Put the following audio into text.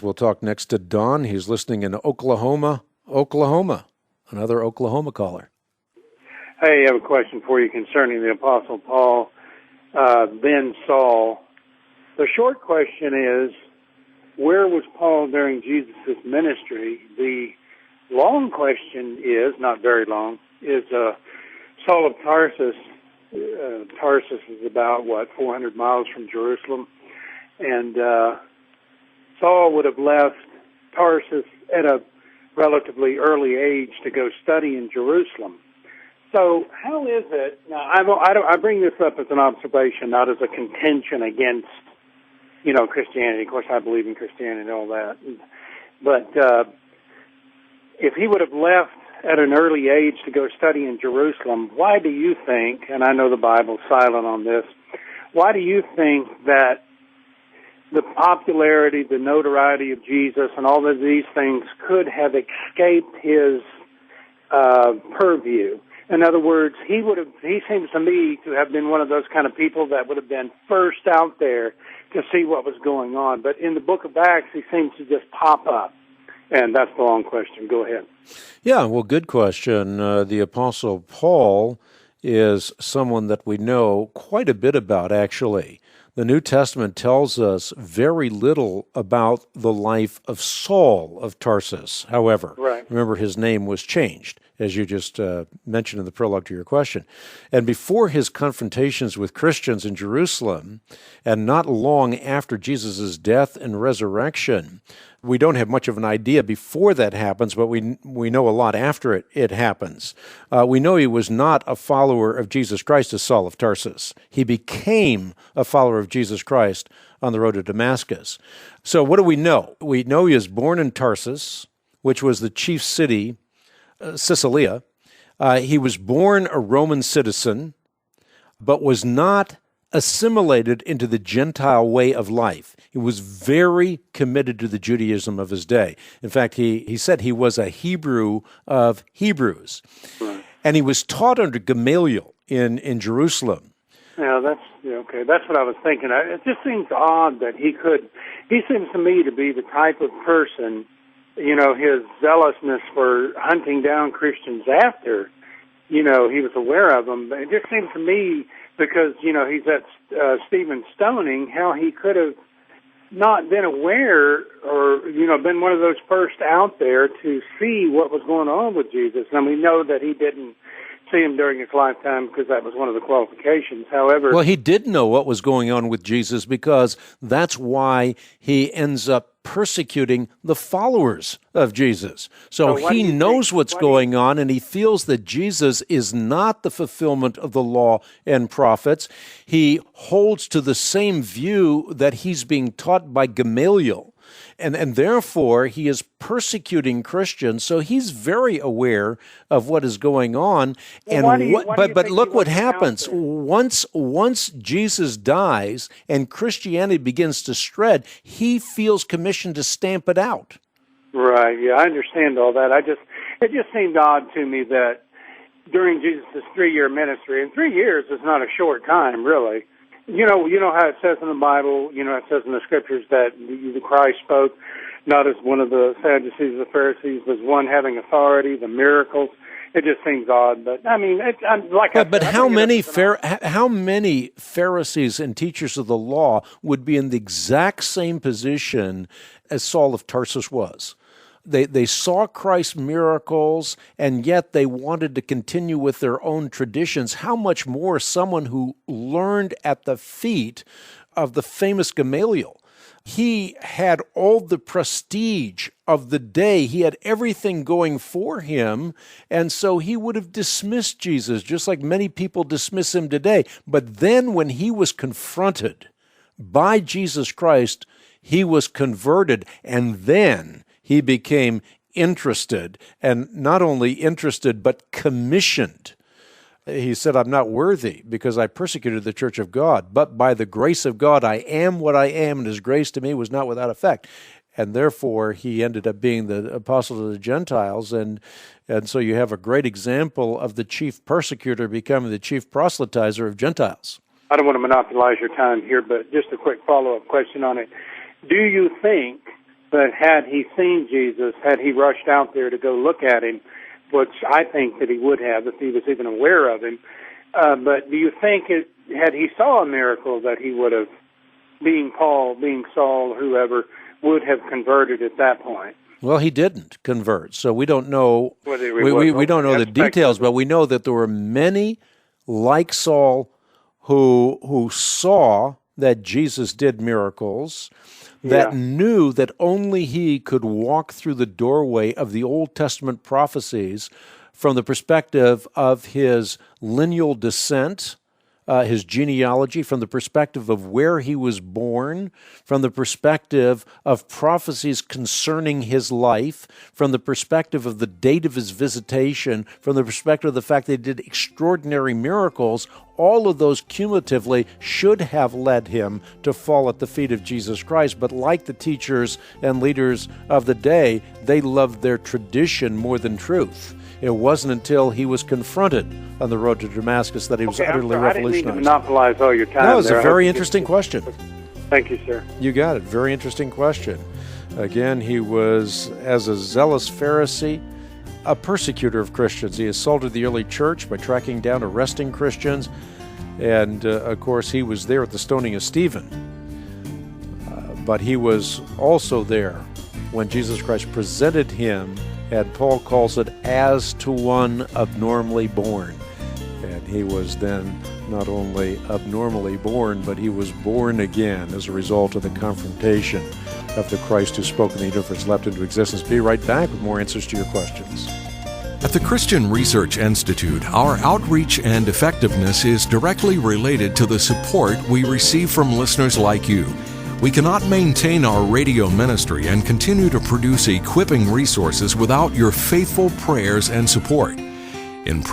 We'll talk next to Don. He's listening in Oklahoma. Another Oklahoma caller. Hey, I have a question for you concerning the Apostle Paul, then Saul. The short question is, where was Paul during Jesus' ministry? The long question is, not very long, is Saul of Tarsus. Tarsus is about, 400 miles from Jerusalem. And Saul would have left Tarsus at a relatively early age to go study in Jerusalem. So how is it, now I bring this up as an observation, not as a contention against, Christianity. Of course, I believe in Christianity and all that. But if he would have left at an early age to go study in Jerusalem, why do you think, and I know the Bible's silent on this, why do you think that the popularity, the notoriety of Jesus and all of these things could have escaped his purview? In other words, he seems to me to have been one of those kind of people that would have been first out there to see what was going on. But in the book of Acts, he seems to just pop up. And that's the long question. Go ahead. Yeah, well, good question. The Apostle Paul is someone that we know quite a bit about, actually. The New Testament tells us very little about the life of Saul of Tarsus. However, Remember his name was changed, as you just mentioned in the prologue to your question. And before his confrontations with Christians in Jerusalem, and not long after Jesus' death and resurrection, we don't have much of an idea before that happens, but we know a lot after it happens. We know he was not a follower of Jesus Christ as Saul of Tarsus. He became a follower of Jesus Christ on the road to Damascus. So what do we know? We know he was born in Tarsus, which was the chief city, Cilicia. He was born a Roman citizen, but was not assimilated into the Gentile way of life. He was very committed to the Judaism of his day. In fact, he said he was a Hebrew of Hebrews. Right. And he was taught under Gamaliel in Jerusalem. Yeah, that's what I was thinking. It just seems odd that he seems to me to be the type of person, his zealousness for hunting down Christians after, he was aware of them. But it just seems to me, because, he's at Stephen's stoning, how he could have not been aware or, been one of those first out there to see what was going on with Jesus. And we know that he didn't see him during his lifetime because that was one of the qualifications. However... Well, he did know what was going on with Jesus because that's why he ends up persecuting the followers of Jesus. So he knows what's going on, and he feels that Jesus is not the fulfillment of the law and prophets. He holds to the same view that he's being taught by Gamaliel. And therefore, he is persecuting Christians, so he's very aware of what is going on. But look what happens. Once Jesus dies and Christianity begins to spread, he feels commissioned to stamp it out. Right, yeah, I understand all that. It just seemed odd to me that during Jesus' 3-year ministry, and 3 years is not a short time, really. You know how it says in the Bible, it says in the Scriptures that the Christ spoke not as one of the Sadducees or the Pharisees, but as one having authority, the miracles. It just seems odd, but I mean, how many Pharisees and teachers of the law would be in the exact same position as Saul of Tarsus was? They saw Christ's miracles, and yet they wanted to continue with their own traditions. How much more someone who learned at the feet of the famous Gamaliel? He had all the prestige of the day. He had everything going for him, and so he would have dismissed Jesus, just like many people dismiss him today. But then when he was confronted by Jesus Christ, he was converted, and then he became interested, and not only interested, but commissioned. He said, I'm not worthy because I persecuted the church of God, but by the grace of God, I am what I am, and his grace to me was not without effect. And therefore, he ended up being the apostle of the Gentiles, and so you have a great example of the chief persecutor becoming the chief proselytizer of Gentiles. I don't want to monopolize your time here, but just a quick follow-up question on it. Do you think But had he seen Jesus, had he rushed out there to go look at him, which I think that he would have if he was even aware of him, but do you think had he saw a miracle that he would have, being Paul, being Saul, whoever, would have converted at that point? Well, he didn't convert, so we don't know. We don't know the details, but we know that there were many like Saul who saw that Jesus did miracles, that knew that only he could walk through the doorway of the Old Testament prophecies from the perspective of his lineal descent, his genealogy, from the perspective of where he was born, from the perspective of prophecies concerning his life, from the perspective of the date of his visitation, from the perspective of the fact that he did extraordinary miracles. All of those cumulatively should have led him to fall at the feet of Jesus Christ. But like the teachers and leaders of the day, they loved their tradition more than truth. It wasn't until he was confronted on the road to Damascus that he was utterly revolutionized. I didn't mean to monopolize all your time. No, it's a very interesting question. Thank you, sir. You got it. Very interesting question. Again, he was, as a zealous Pharisee, a persecutor of Christians. He assaulted the early church by tracking down, arresting Christians. And, of course, he was there at the stoning of Stephen. But he was also there when Jesus Christ presented him, and Paul calls it, as to one abnormally born. And he was then not only abnormally born, but he was born again as a result of the confrontation of the Christ who spoke and the universe leapt into existence. Be right back with more answers to your questions. At the Christian Research Institute, our outreach and effectiveness is directly related to the support we receive from listeners like you. We cannot maintain our radio ministry and continue to produce equipping resources without your faithful prayers and support. In